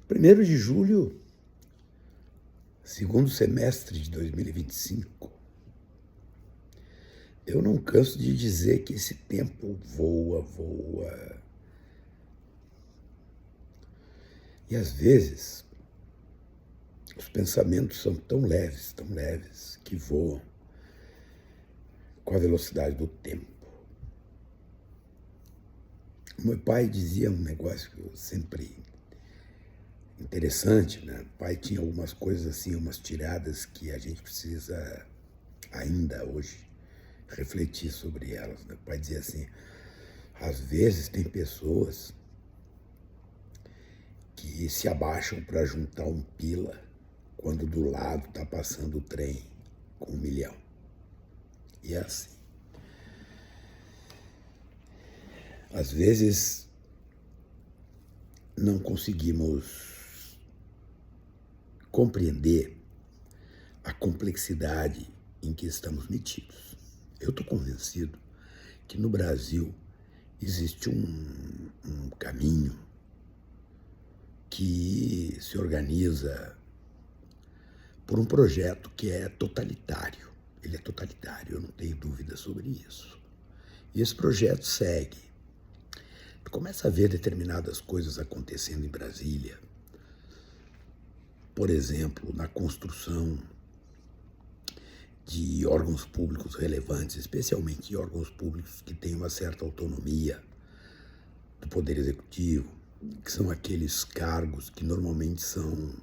1º de julho, segundo semestre de 2025. Eu não canso de dizer que esse tempo voa. E às vezes, os pensamentos são tão leves, que voam com a velocidade do tempo. Meu pai dizia um negócio que eu sempre... interessante, né? O pai tinha algumas coisas assim, umas tiradas que a gente precisa ainda hoje refletir sobre elas, né? O pai dizia assim, às vezes tem pessoas que se abaixam para juntar um pila quando do lado está passando o trem com 1 milhão. E é assim. Às vezes não conseguimos compreender a complexidade em que estamos metidos. Eu estou convencido que no Brasil existe um caminho que se organiza por um projeto que é totalitário. Ele é totalitário, eu não tenho dúvida sobre isso. E esse projeto segue. Tu começa a ver determinadas coisas acontecendo em Brasília. Por exemplo, na construção de órgãos públicos relevantes, especialmente órgãos públicos que têm uma certa autonomia do Poder Executivo, que são aqueles cargos que normalmente são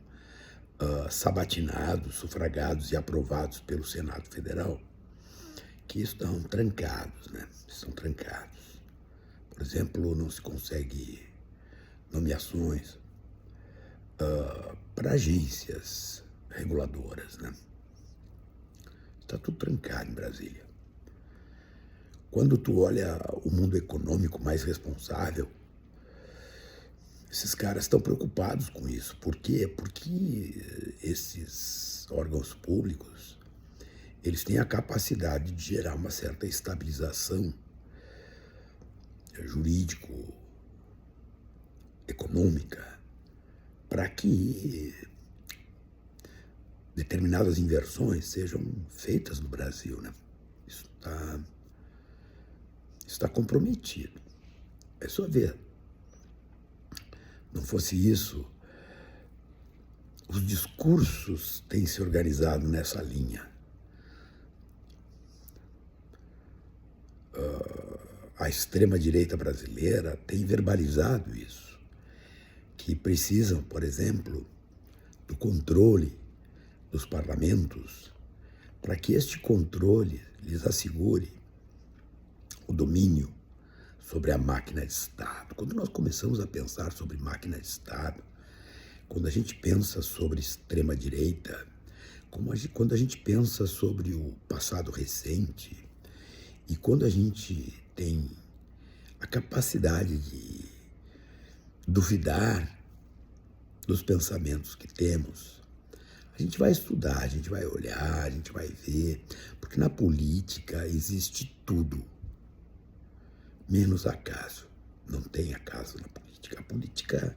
sabatinados, sufragados e aprovados pelo Senado Federal, que estão trancados, né? Estão trancados. Por exemplo, não se consegue nomeações para agências reguladoras, né? Está tudo trancado em Brasília. Quando tu olha o mundo econômico mais responsável, esses caras estão preocupados com isso. Por quê? Porque esses órgãos públicos, eles têm a capacidade de gerar uma certa estabilização jurídico, econômica, para que determinadas inversões sejam feitas no Brasil, né? Isso está comprometido. É só ver. Não fosse isso, os discursos têm se organizado nessa linha. A extrema-direita brasileira tem verbalizado isso, que precisam, por exemplo, do controle dos parlamentos, para que este controle lhes assegure o domínio sobre a máquina de Estado. Quando nós começamos a pensar sobre máquina de Estado, quando a gente pensa sobre extrema-direita, quando a gente pensa sobre o passado recente, e quando a gente tem a capacidade de duvidar dos pensamentos que temos, a gente vai estudar, a gente vai olhar, a gente vai ver, porque na política existe tudo, menos acaso. Não tem acaso na política. A política,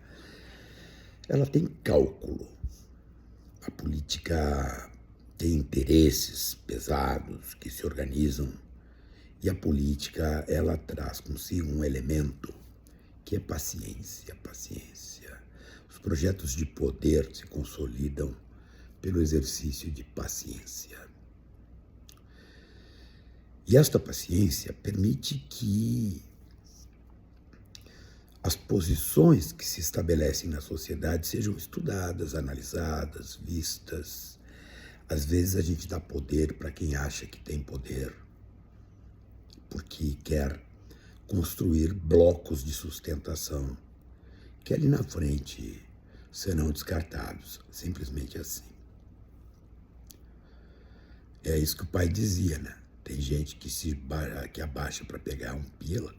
ela tem cálculo. A política tem interesses pesados que se organizam. E a política, ela traz consigo um elemento que é paciência, paciência. Os projetos de poder se consolidam pelo exercício de paciência. E esta paciência permite que as posições que se estabelecem na sociedade sejam estudadas, analisadas, vistas. Às vezes a gente dá poder para quem acha que tem poder, porque quer construir blocos de sustentação que ali na frente serão descartados, simplesmente assim. É isso que o pai dizia, né? Tem gente que abaixa para pegar um pila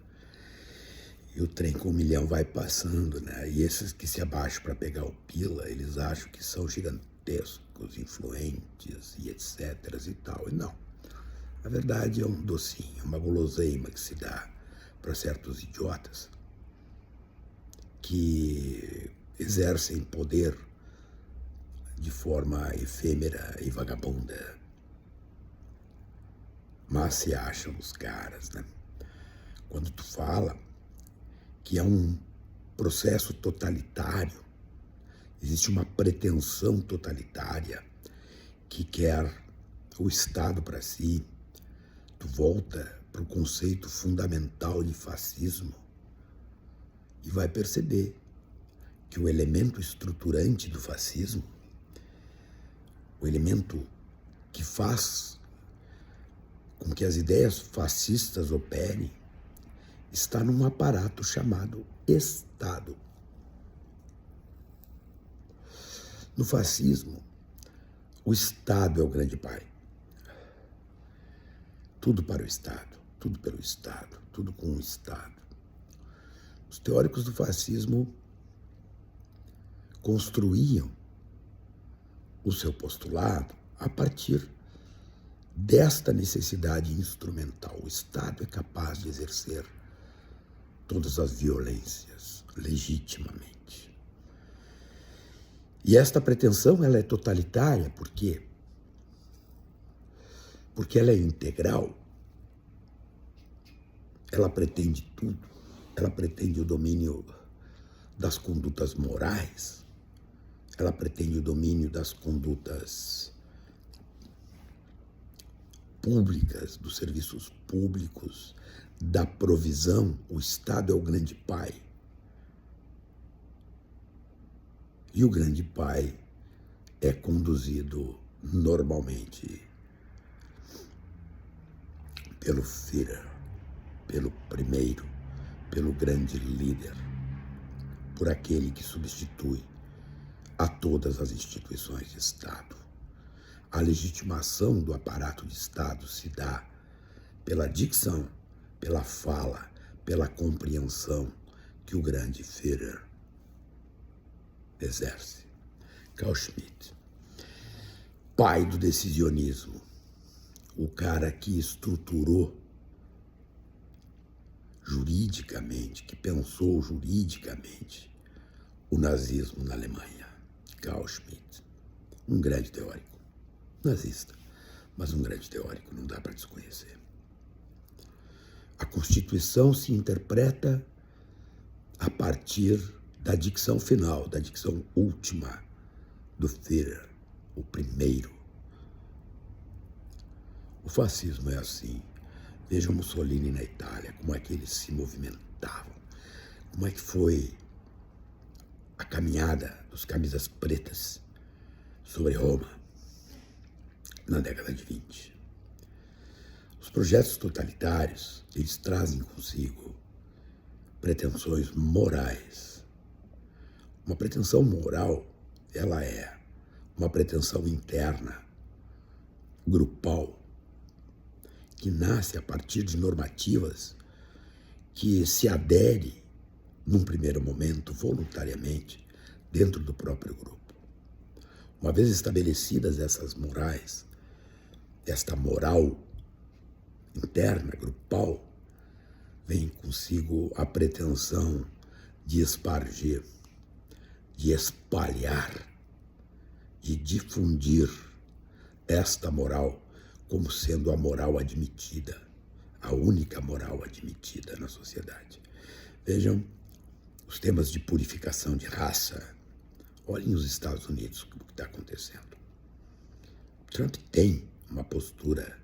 e o trem com 1 milhão vai passando, né? E esses que se abaixam para pegar o pila, eles acham que são gigantescos, influentes e etc. e tal. E não. Na verdade é um docinho, uma guloseima que se dá para certos idiotas que exercem poder de forma efêmera e vagabunda. Mas se acham os caras, né? Quando tu fala que é um processo totalitário, existe uma pretensão totalitária que quer o Estado para si, tu volta para o conceito fundamental de fascismo e vai perceber que o elemento estruturante do fascismo, o elemento que faz com que as ideias fascistas operem, está num aparato chamado Estado. No fascismo, o Estado é o grande pai. Tudo para o Estado, tudo pelo Estado, tudo com o Estado. Os teóricos do fascismo construíam o seu postulado a partir desta necessidade instrumental. O Estado é capaz de exercer todas as violências legitimamente. E esta pretensão, ela é totalitária, por quê? Porque ela é integral. Ela pretende tudo. Ela pretende o domínio das condutas morais. Ela pretende o domínio das condutas públicas, dos serviços públicos, da provisão. O Estado é o grande pai. E o grande pai é conduzido normalmente pelo Führer, pelo primeiro, pelo grande líder, por aquele que substitui a todas as instituições de Estado. A legitimação do aparato de Estado se dá pela dicção, pela fala, pela compreensão que o grande Führer exerce. Carl Schmitt, pai do decisionismo, o cara que estruturou juridicamente, que pensou juridicamente o nazismo na Alemanha. Carl Schmitt, um grande teórico, nazista, mas um grande teórico, não dá para desconhecer. A Constituição se interpreta a partir da dicção final, da dicção última do Führer, o primeiro. O fascismo é assim. Veja Mussolini na Itália, como é que eles se movimentavam, como é que foi a caminhada dos camisas pretas sobre Roma na década de 20. Os projetos totalitários, eles trazem consigo pretensões morais. Uma pretensão moral, ela é uma pretensão interna, grupal, que nasce a partir de normativas que se adere, num primeiro momento, voluntariamente, dentro do próprio grupo. Uma vez estabelecidas essas morais, esta moral interna, grupal, vem consigo a pretensão de espargir, de espalhar, de difundir esta moral como sendo a moral admitida, a única moral admitida na sociedade. Vejam os temas de purificação de raça. Olhem os Estados Unidos, o que está acontecendo. Trump tem uma postura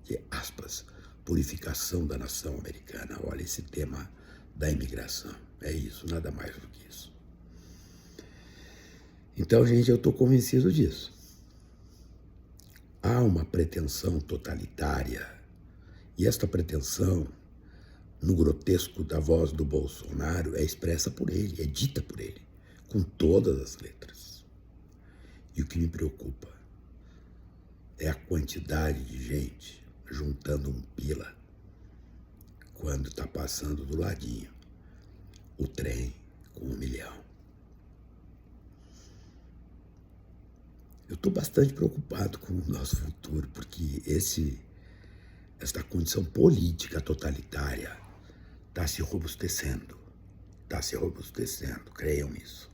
de, aspas, purificação da nação americana. Olha esse tema da imigração. É isso, nada mais do que isso. Então, gente, eu estou convencido disso. Há uma pretensão totalitária, e esta pretensão, no grotesco da voz do Bolsonaro, é expressa por ele, é dita por ele, com todas as letras. E o que me preocupa é a quantidade de gente juntando um pila quando está passando do ladinho o trem com 1 milhão. Eu estou bastante preocupado com o nosso futuro, porque esta condição política totalitária está se robustecendo, creiam nisso.